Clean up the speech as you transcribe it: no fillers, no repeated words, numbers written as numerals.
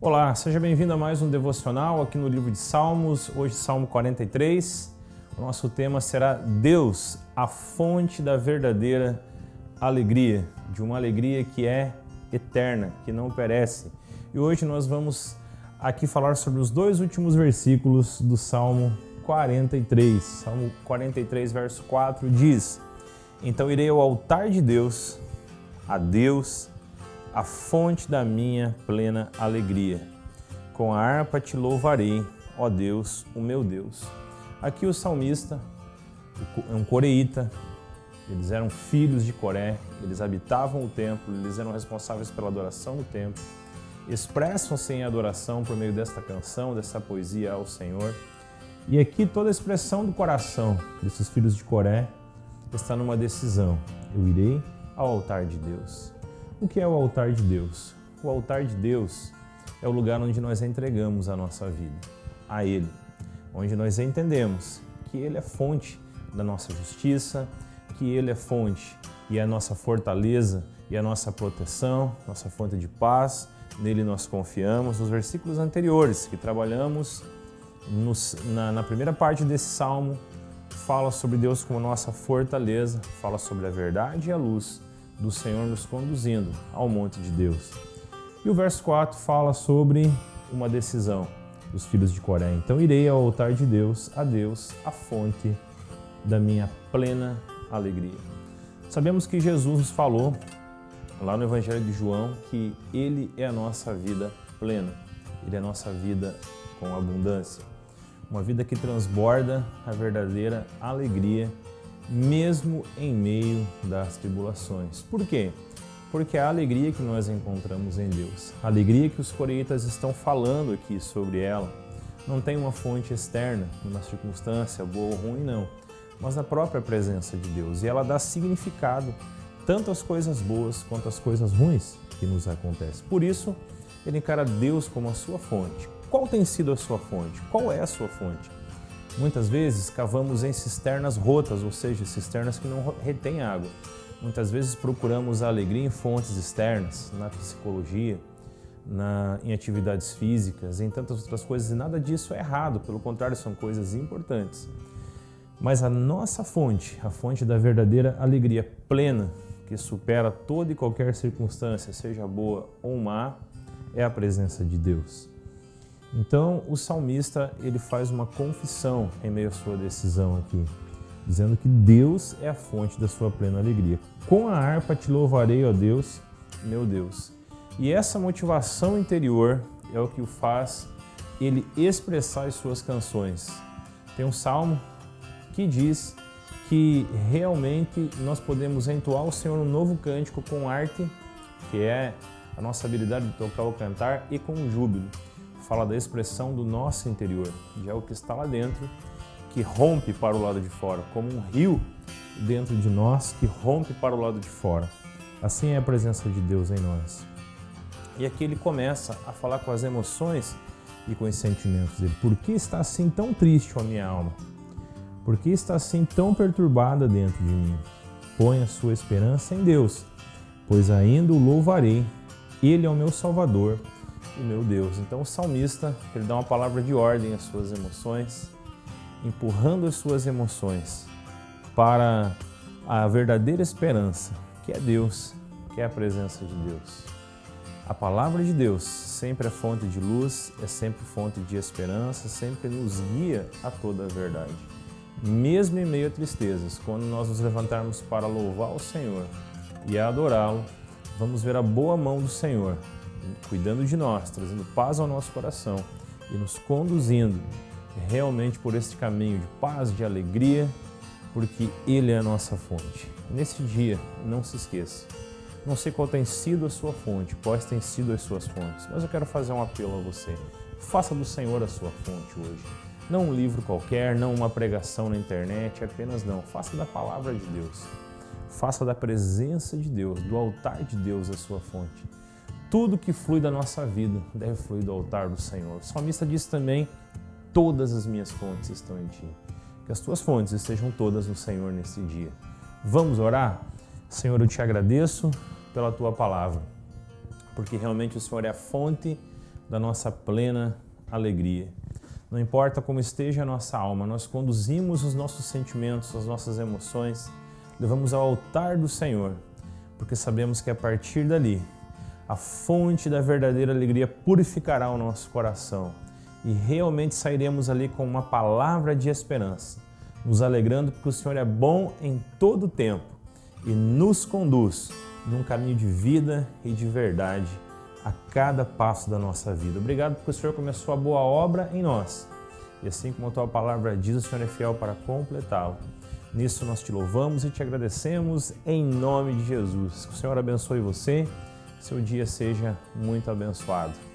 Olá, seja bem-vindo a mais um devocional aqui no livro de Salmos, hoje Salmo 43. O nosso tema será Deus, a fonte da verdadeira alegria, de uma alegria que é eterna, que não perece. E hoje nós vamos aqui falar sobre os dois últimos versículos do Salmo 43. Salmo 43, verso 4 diz: Então irei ao altar de Deus, a Deus, a fonte da minha plena alegria. Com a harpa te louvarei, ó Deus, o meu Deus. Aqui o salmista é um coreíta, eles eram filhos de Coré, eles habitavam o templo, eles eram responsáveis pela adoração no templo, expressam-se em adoração por meio desta canção, dessa poesia ao Senhor. E aqui toda a expressão do coração desses filhos de Coré está numa decisão: eu irei ao altar de Deus. O que é o altar de Deus? O altar de Deus é o lugar onde nós entregamos a nossa vida a Ele, onde nós entendemos que Ele é fonte da nossa justiça, que Ele é fonte e é a nossa fortaleza e a nossa proteção, nossa fonte de paz. Nele nós confiamos. Nos versículos anteriores que trabalhamos, na primeira parte desse salmo, fala sobre Deus como nossa fortaleza, fala sobre a verdade e a luz do Senhor nos conduzindo ao monte de Deus. E o verso 4 fala sobre uma decisão dos filhos de Coré. Então irei ao altar de Deus, a Deus, a fonte da minha plena alegria. Sabemos que Jesus nos falou lá no Evangelho de João que Ele é a nossa vida plena, Ele é a nossa vida com abundância, uma vida que transborda a verdadeira alegria mesmo em meio das tribulações. Por quê? Porque a alegria que nós encontramos em Deus, a alegria que os coreítas estão falando aqui sobre ela, não tem uma fonte externa, numa circunstância boa ou ruim, não, mas na própria presença de Deus. E ela dá significado tanto às coisas boas quanto às coisas ruins que nos acontecem. Por isso, ele encara Deus como a sua fonte. Qual tem sido a sua fonte? Qual é a sua fonte? Muitas vezes cavamos em cisternas rotas, ou seja, cisternas que não retêm água. Muitas vezes procuramos a alegria em fontes externas, na psicologia, em atividades físicas, em tantas outras coisas, e nada disso é errado, pelo contrário, são coisas importantes. Mas a nossa fonte, a fonte da verdadeira alegria plena, que supera toda e qualquer circunstância, seja boa ou má, é a presença de Deus. Então, o salmista ele faz uma confissão em meio à sua decisão aqui, dizendo que Deus é a fonte da sua plena alegria. Com a harpa te louvarei, ó Deus, meu Deus. E essa motivação interior é o que o faz ele expressar as suas canções. Tem um salmo que diz que realmente nós podemos entoar ao Senhor um novo cântico com arte, que é a nossa habilidade de tocar ou cantar, e com júbilo. Fala da expressão do nosso interior, de algo que está lá dentro, que rompe para o lado de fora, como um rio dentro de nós que rompe para o lado de fora. Assim é a presença de Deus em nós. E aqui ele começa a falar com as emoções e com os sentimentos dele. Por que está assim tão triste a minha alma? Por que está assim tão perturbada dentro de mim? Põe a sua esperança em Deus, pois ainda o louvarei. Ele é o meu Salvador e meu Deus. Então o salmista, ele dá uma palavra de ordem às suas emoções, empurrando as suas emoções para a verdadeira esperança, que é Deus, que é a presença de Deus. A palavra de Deus sempre é fonte de luz, é sempre fonte de esperança, sempre nos guia a toda a verdade. Mesmo em meio a tristezas, quando nós nos levantarmos para louvar o Senhor e adorá-lo, vamos ver a boa mão do Senhor, cuidando de nós, trazendo paz ao nosso coração e nos conduzindo realmente por este caminho de paz, de alegria, porque Ele é a nossa fonte. Nesse dia, não se esqueça. Não sei qual tem sido a sua fonte, quais têm sido as suas fontes, mas eu quero fazer um apelo a você. Faça do Senhor a sua fonte hoje. Não um livro qualquer, não uma pregação na internet, apenas não. Faça da palavra de Deus. Faça da presença de Deus, do altar de Deus a sua fonte. Tudo que flui da nossa vida deve fluir do altar do Senhor. O salmista diz também: todas as minhas fontes estão em Ti. Que as Tuas fontes estejam todas no Senhor nesse dia. Vamos orar? Senhor, eu Te agradeço pela Tua palavra, porque realmente o Senhor é a fonte da nossa plena alegria. Não importa como esteja a nossa alma, nós conduzimos os nossos sentimentos, as nossas emoções, levamos ao altar do Senhor, porque sabemos que a partir dali, a fonte da verdadeira alegria purificará o nosso coração e realmente sairemos ali com uma palavra de esperança, nos alegrando porque o Senhor é bom em todo o tempo e nos conduz num caminho de vida e de verdade a cada passo da nossa vida. Obrigado porque o Senhor começou a boa obra em nós e assim como a Tua palavra diz, o Senhor é fiel para completá-la. Nisso nós Te louvamos e Te agradecemos em nome de Jesus. Que o Senhor abençoe você, que seu dia seja muito abençoado.